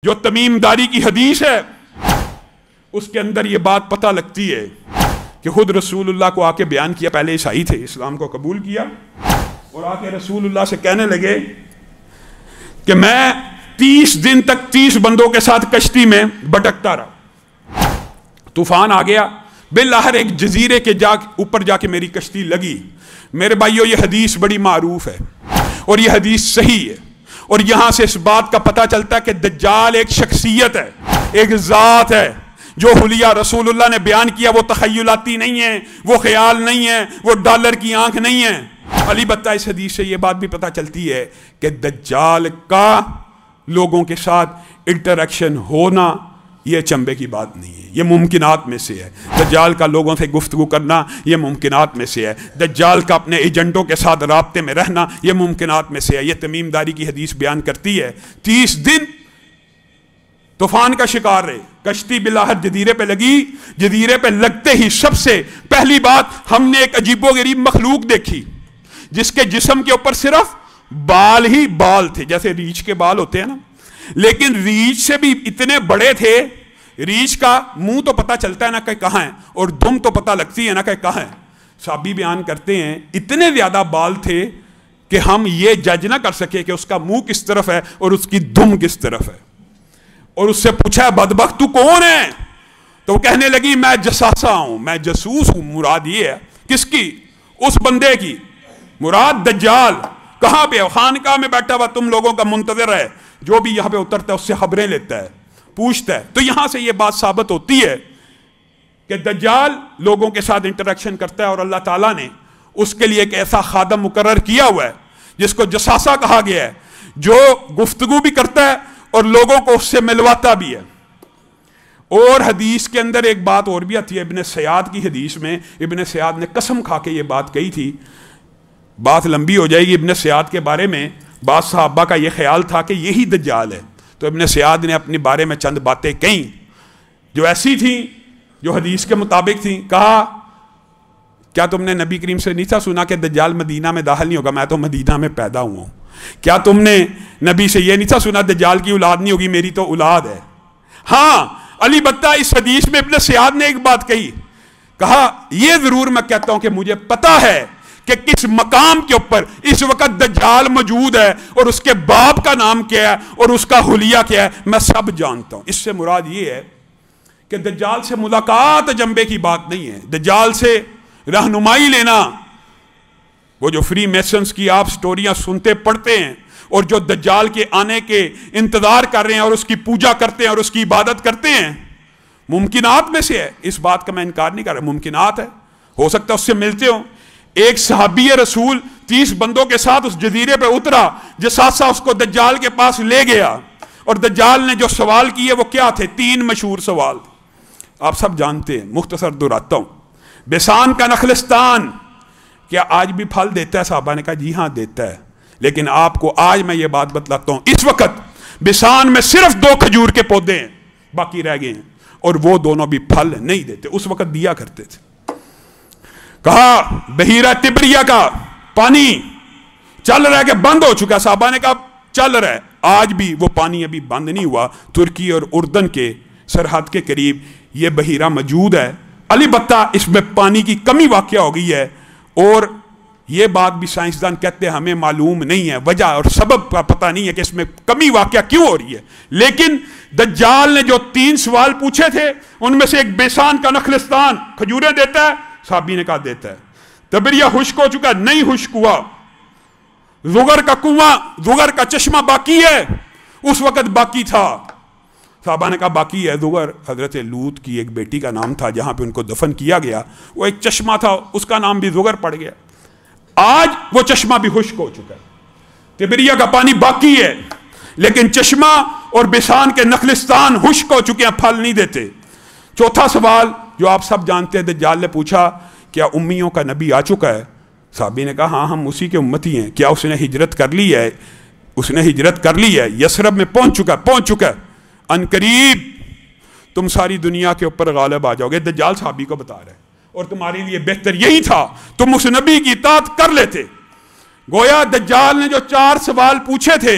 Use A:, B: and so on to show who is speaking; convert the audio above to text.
A: جو تمیم داری کی حدیث ہے اس کے اندر یہ بات پتہ لگتی ہے کہ خود رسول اللہ کو آ کے بیان کیا. پہلے عیسائی تھے، اسلام کو قبول کیا اور آ کے رسول اللہ سے کہنے لگے کہ میں 30 دن تک 30 بندوں کے ساتھ کشتی میں بھٹکتا رہا. طوفان آ گیا، بالآخر ایک جزیرے کے اوپر جا کے میری کشتی لگی. میرے بھائیو، یہ حدیث بڑی معروف ہے اور یہ حدیث صحیح ہے، اور یہاں سے اس بات کا پتہ چلتا ہے کہ دجال ایک شخصیت ہے، ایک ذات ہے. جو حلیہ رسول اللہ نے بیان کیا وہ تخیلاتی نہیں ہے، وہ خیال نہیں ہے، وہ ڈالر کی آنکھ نہیں ہے. علی بتہ اس حدیث سے یہ بات بھی پتہ چلتی ہے کہ دجال کا لوگوں کے ساتھ انٹریکشن ہونا یہ چنبے کی بات نہیں ہے، یہ ممکنات میں سے ہے. دجال کا لوگوں سے گفتگو کرنا یہ ممکنات میں سے ہے. دجال کا اپنے ایجنٹوں کے ساتھ رابطے میں رہنا یہ ممکنات میں سے ہے. یہ تمیم داری کی حدیث بیان کرتی ہے 30 دن طوفان کا شکار رہے، کشتی بالآخر جزیرے پہ لگی. جزیرے پہ لگتے ہی سب سے پہلی بات ہم نے ایک عجیب و غریب مخلوق دیکھی جس کے جسم کے اوپر صرف بال ہی بال تھے، جیسے ریچھ کے بال ہوتے ہیں نا، لیکن ریچھ سے بھی اتنے بڑے تھے. ریچھ کا منہ تو پتہ چلتا ہے نا کہ کہاں ہے، اور دم تو پتہ لگتی ہے نا کہ کہاں ہے. صحابی بیان کرتے ہیں اتنے زیادہ بال تھے کہ ہم یہ جج نہ کر سکے کہ اس کا منہ کس طرف ہے اور اس کی دم کس طرف ہے. اور اس سے پوچھا بدبخت تو کون ہے؟ تو وہ کہنے لگی میں جساسا ہوں، میں جاسوس ہوں. مراد یہ ہے کس کی؟ اس بندے کی. مراد دجال. کہاں پہ؟ خانقاہ میں بیٹھا ہوا تم لوگوں کا منتظر ہے، جو بھی یہاں پہ اترتا ہے اس سے خبریں لیتا ہے، پوچھتا ہے. تو یہاں سے یہ بات ثابت ہوتی ہے کہ دجال لوگوں کے ساتھ انٹریکشن کرتا ہے، اور اللہ تعالیٰ نے اس کے لیے ایک ایسا خادم مقرر کیا ہوا ہے جس کو جساسا کہا گیا ہے، جو گفتگو بھی کرتا ہے اور لوگوں کو اس سے ملواتا بھی ہے. اور حدیث کے اندر ایک بات اور بھی آتی ہے، ابن سیاد کی حدیث میں ابن سیاد نے قسم کھا کے یہ بات کہی تھی. بات لمبی ہو جائے گی. ابن سیاد کے بارے میں بعض صحابہ کا یہ خیال تھا کہ یہی دجال ہے، تو ابن سیاد نے اپنے بارے میں چند باتیں کہیں جو ایسی تھیں جو حدیث کے مطابق تھیں. کہا کیا تم نے نبی کریم سے نہیں تھا سنا کہ دجال مدینہ میں داخل نہیں ہوگا؟ میں تو مدینہ میں پیدا ہوا ہوں. کیا تم نے نبی سے یہ نہیں تھا سنا دجال کی اولاد نہیں ہوگی؟ میری تو اولاد ہے. ہاں علی بتہ اس حدیث میں ابن سیاد نے ایک بات کہی. کہا یہ ضرور میں کہتا ہوں کہ مجھے پتا ہے کہ کس مقام کے اوپر اس وقت دجال موجود ہے اور اس کے باپ کا نام کیا ہے اور اس کا حلیہ کیا ہے، میں سب جانتا ہوں. اس سے مراد یہ ہے کہ دجال سے ملاقات جنبے کی بات نہیں ہے. دجال سے رہنمائی لینا، وہ جو فری میسنز کی آپ سٹوریاں سنتے پڑھتے ہیں اور جو دجال کے آنے کے انتظار کر رہے ہیں اور اس کی پوجا کرتے ہیں اور اس کی عبادت کرتے ہیں، ممکنات میں سے ہے. اس بات کا میں انکار نہیں کر رہا، ممکنات ہے، ہو سکتا ہے اس سے ملتے ہوں. ایک صحابی رسول 30 بندوں کے ساتھ اس جزیرے پہ اترا، جساسا اس کو دجال کے پاس لے گیا، اور دجال نے جو سوال کیے وہ کیا تھے؟ 3 مشہور سوال آپ سب جانتے ہیں، مختصر دہراتا ہوں. بیسان کا نخلستان کیا آج بھی پھل دیتا ہے؟ صحابہ نے کہا جی ہاں دیتا ہے، لیکن آپ کو آج میں یہ بات بتلاتا ہوں، اس وقت بیسان میں صرف 2 کھجور کے پودے ہیں، باقی رہ گئے ہیں، اور وہ دونوں بھی پھل نہیں دیتے، اس وقت دیا کرتے تھے. کہا بحیرہ تبریہ کا پانی چل رہا ہے کہ بند ہو چکا؟ صحابہ نے کہا چل رہا ہے. آج بھی وہ پانی ابھی بند نہیں ہوا، ترکی اور اردن کے سرحد کے قریب یہ بحیرہ موجود ہے. علی بتہ اس میں پانی کی کمی واقع ہو گئی ہے، اور یہ بات بھی سائنسدان کہتے ہیں ہمیں معلوم نہیں ہے، وجہ اور سبب کا پتہ نہیں ہے کہ اس میں کمی واقع کیوں ہو رہی ہے. لیکن دجال نے جو 3 سوال پوچھے تھے ان میں سے ایک بیسان کا نخلستان کھجوریں دیتا ہے؟ صحابی نے کہا دیتا ہے. تبریہ خشک ہو چکا؟ نہیں خشک ہوا. زغر کا کنواں، زغر کا چشمہ باقی ہے؟ اس وقت باقی تھا. صحابہ نے کہا باقی ہے. زغر حضرت لوط کی ایک بیٹی کا نام تھا جہاں پہ ان کو دفن کیا گیا، وہ ایک چشمہ تھا، اس کا نام بھی زغر پڑ گیا. آج وہ چشمہ بھی خشک ہو چکا ہے. تبریہ کا پانی باقی ہے، لیکن چشمہ اور بیسان کے نخلستان خشک ہو چکے ہیں، پھل نہیں دیتے. چوتھا سوال جو آپ سب جانتے ہیں، دجال نے پوچھا کیا امیوں کا نبی آ چکا ہے؟ صحابی نے کہا ہاں ہم اسی کے امتی ہیں. کیا اس نے ہجرت کر لی ہے؟ اس نے ہجرت کر لی ہے، یثرب میں پہنچ چکا ہے. ان قریب تم ساری دنیا کے اوپر غالب آ جاؤ گے. دجال صحابی کو بتا رہے ہیں، اور تمہارے لیے بہتر یہی تھا تم اس نبی کی اطاعت کر لیتے. گویا دجال نے جو 4 سوال پوچھے تھے